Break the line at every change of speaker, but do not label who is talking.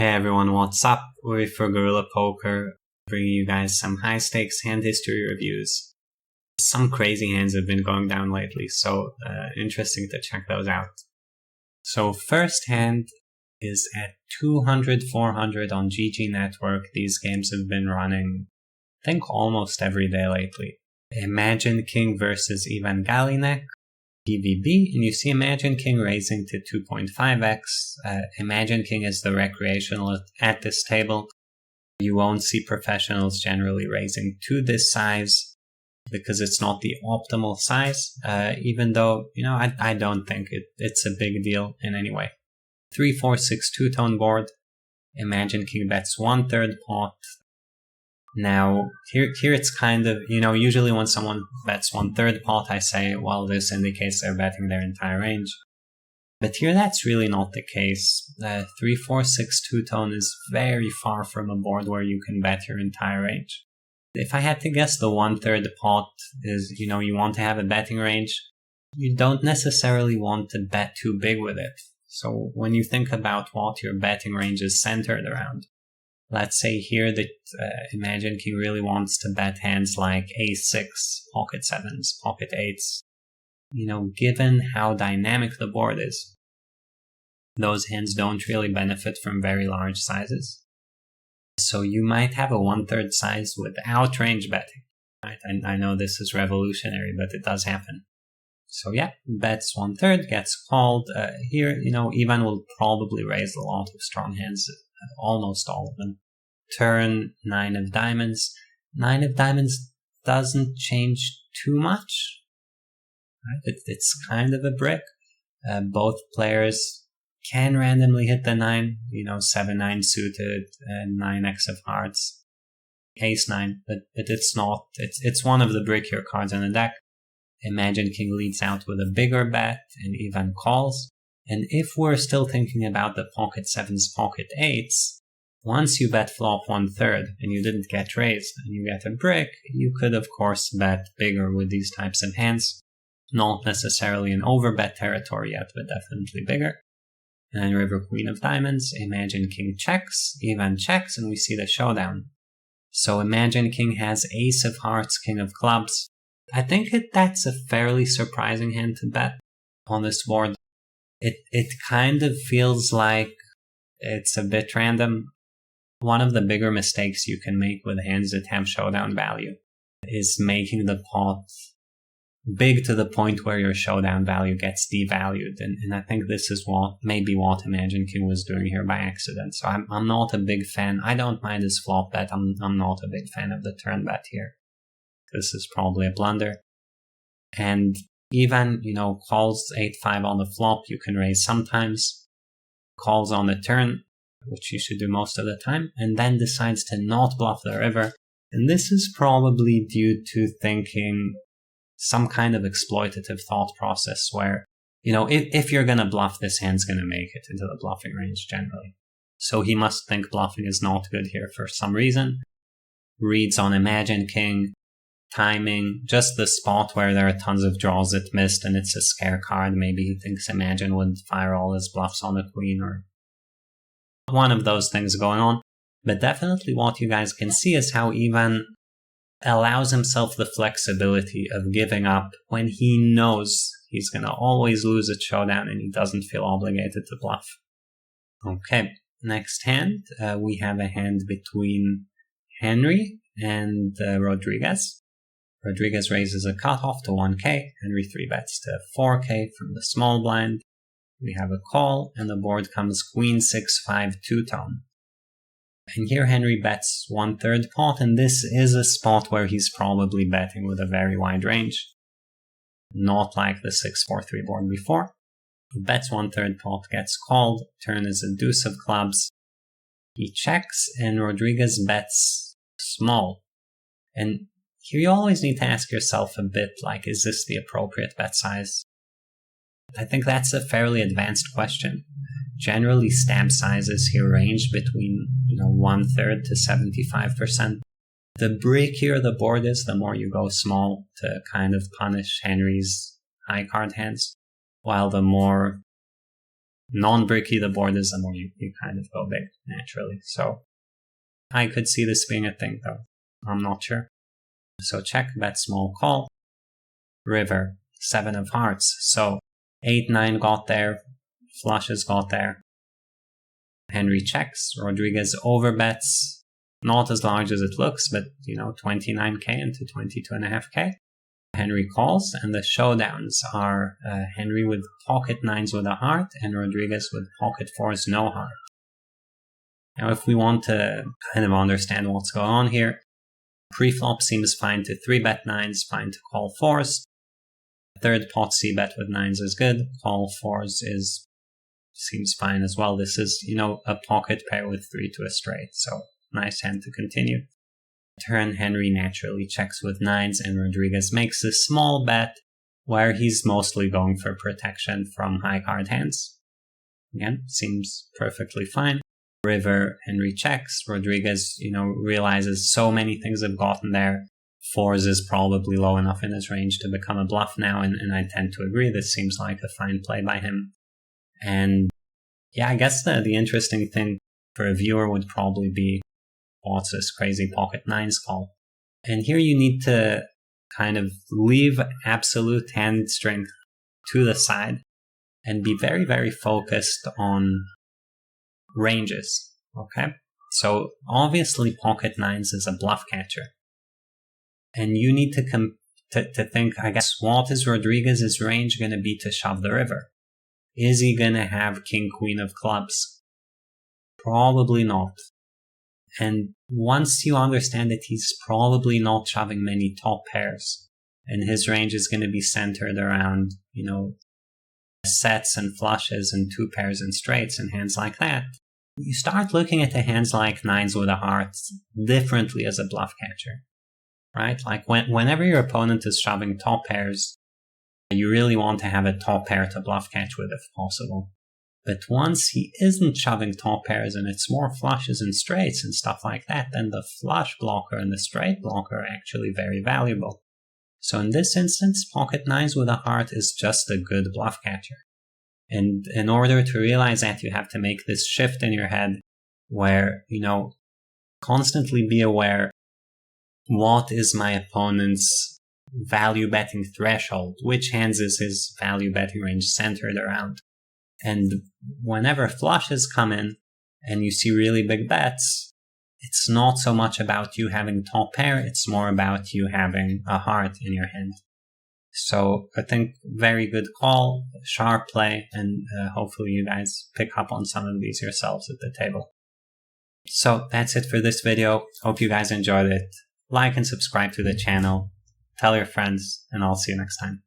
Hey everyone, what's up? We're for Guerrilla Poker, bringing you guys some high stakes hand history reviews. Some crazy hands have been going down lately, so interesting to check those out. So first hand is at 200, 400 on GG Network. These games have been running, I think, almost every day lately. Imagine King versus Ivan Galinek, PVB, and you see Imagine King raising to 2.5x. Imagine King is the recreational at this table. You won't see professionals generally raising to this size because it's not the optimal size, even though, I don't think it's a big deal in any way. 3-4-6 two-tone board. Imagine King bets 1/3 pot. Now, here it's kind of, usually when someone bets 1/3 pot, I say, well, this indicates they're betting their entire range. But here that's really not the case. 3-4-6 two-tone is very far from a board where you can bet your entire range. If I had to guess, the 1/3 pot is, you want to have a betting range. You don't necessarily want to bet too big with it. So when you think about what your betting range is centered around, let's say here that Imagine King really wants to bet hands like A6, pocket 7s, pocket 8s. Given how dynamic the board is, those hands don't really benefit from very large sizes. So you might have a 1/3 size without range betting. Right? I know this is revolutionary, but it does happen. So yeah, bets 1/3, gets called. Here, Ivan will probably raise a lot of strong hands, almost all of them. Turn 9 of diamonds. 9 of diamonds doesn't change too much. Right? It's kind of a brick. Both players can randomly hit the 9, 7-9 suited and 9x of hearts, ace-9, but it's not. It's one of the brickier cards in the deck. Imagine King leads out with a bigger bet and Ivan calls. And if we're still thinking about the pocket 7s, pocket 8s, once you bet flop 1/3 and you didn't get raised and you get a brick, you could of course bet bigger with these types of hands. Not necessarily an overbet territory yet, but definitely bigger. And River Queen of Diamonds, Imagine King checks, Ivan checks, and we see the showdown. So Imagine King has Ace of Hearts, King of Clubs. I think that's a fairly surprising hand to bet on this board. It kind of feels like it's a bit random. One of the bigger mistakes you can make with hands that have showdown value is making the pot big to the point where your showdown value gets devalued. And I think this is what Imagine King was doing here by accident. So I'm not a big fan. I don't mind his flop bet. I'm not a big fan of the turn bet here. This is probably a blunder. And Ivan, calls 8-5 on the flop. You can raise sometimes. Calls on the turn, which you should do most of the time, and then decides to not bluff the river. And this is probably due to thinking some kind of exploitative thought process where, if you're going to bluff, this hand's going to make it into the bluffing range generally. So he must think bluffing is not good here for some reason. Reads on Imagine King, timing, just the spot where there are tons of draws that missed and it's a scare card. Maybe he thinks Imagine would fire all his bluffs on the queen or one of those things going on. But definitely what you guys can see is how Ivan allows himself the flexibility of giving up when he knows he's going to always lose at showdown and he doesn't feel obligated to bluff. Okay, next hand, we have a hand between Henry and Rodriguez. Rodriguez raises a cutoff to 1k, Henry 3-bets to 4k from the small blind. We have a call, and the board comes Queen 6-5 two-tone. And here Henry bets 1/3 pot, and this is a spot where he's probably betting with a very wide range. Not like the 6-4-3 board before. He bets 1/3 pot, gets called, turn is a deuce of clubs. He checks, and Rodriguez bets small. And here you always need to ask yourself a bit, like, is this the appropriate bet size? I think that's a fairly advanced question. Generally, stab sizes here range between 1/3 to 75%. The brickier the board is, the more you go small to kind of punish Henry's high card hands, while the more non-bricky the board is, the more you kind of go big naturally. So I could see this being a thing though. I'm not sure. So check, bet small, call. River, 7 of hearts. So 8-9 got there, flushes got there. Henry checks, Rodriguez overbets, not as large as it looks, but 29k into 22.5k. Henry calls, and the showdowns are Henry with pocket 9s with a heart and Rodriguez with pocket 4s no heart. Now if we want to kind of understand what's going on here, pre-flop seems fine to 3-bet 9s, fine to call 4s. Third pot c-bet with 9s is good, call 4s seems fine as well. This is, a pocket pair with 3 to a straight, so nice hand to continue. Turn, Henry naturally checks with 9s and Rodriguez makes a small bet where he's mostly going for protection from high card hands. Again, seems perfectly fine. River, Henry checks, Rodriguez, realizes so many things have gotten there. 4s is probably low enough in his range to become a bluff now, and I tend to agree. This seems like a fine play by him. And yeah, I guess the interesting thing for a viewer would probably be, what's this crazy pocket 9s call? And here you need to kind of leave absolute hand strength to the side and be very, very focused on ranges, okay? So obviously pocket 9s is a bluff catcher. And you need to think, I guess, what is Rodriguez's range going to be to shove the river? Is he going to have king, queen of clubs? Probably not. And once you understand that he's probably not shoving many top pairs, and his range is going to be centered around, sets and flushes and 2 pairs and straights and hands like that, you start looking at the hands like 9s with a heart differently as a bluff catcher, right? Like whenever your opponent is shoving top pairs, you really want to have a top pair to bluff catch with if possible. But once he isn't shoving top pairs and it's more flushes and straights and stuff like that, then the flush blocker and the straight blocker are actually very valuable. So in this instance, pocket 9s with a heart is just a good bluff catcher. And in order to realize that, you have to make this shift in your head where, constantly be aware, what is my opponent's value betting threshold? Which hands is his value betting range centered around? And whenever flushes come in and you see really big bets, it's not so much about you having top pair, it's more about you having a heart in your hand. So I think very good call, sharp play, and hopefully you guys pick up on some of these yourselves at the table. So that's it for this video. Hope you guys enjoyed it. Like and subscribe to the channel. Tell your friends, and I'll see you next time.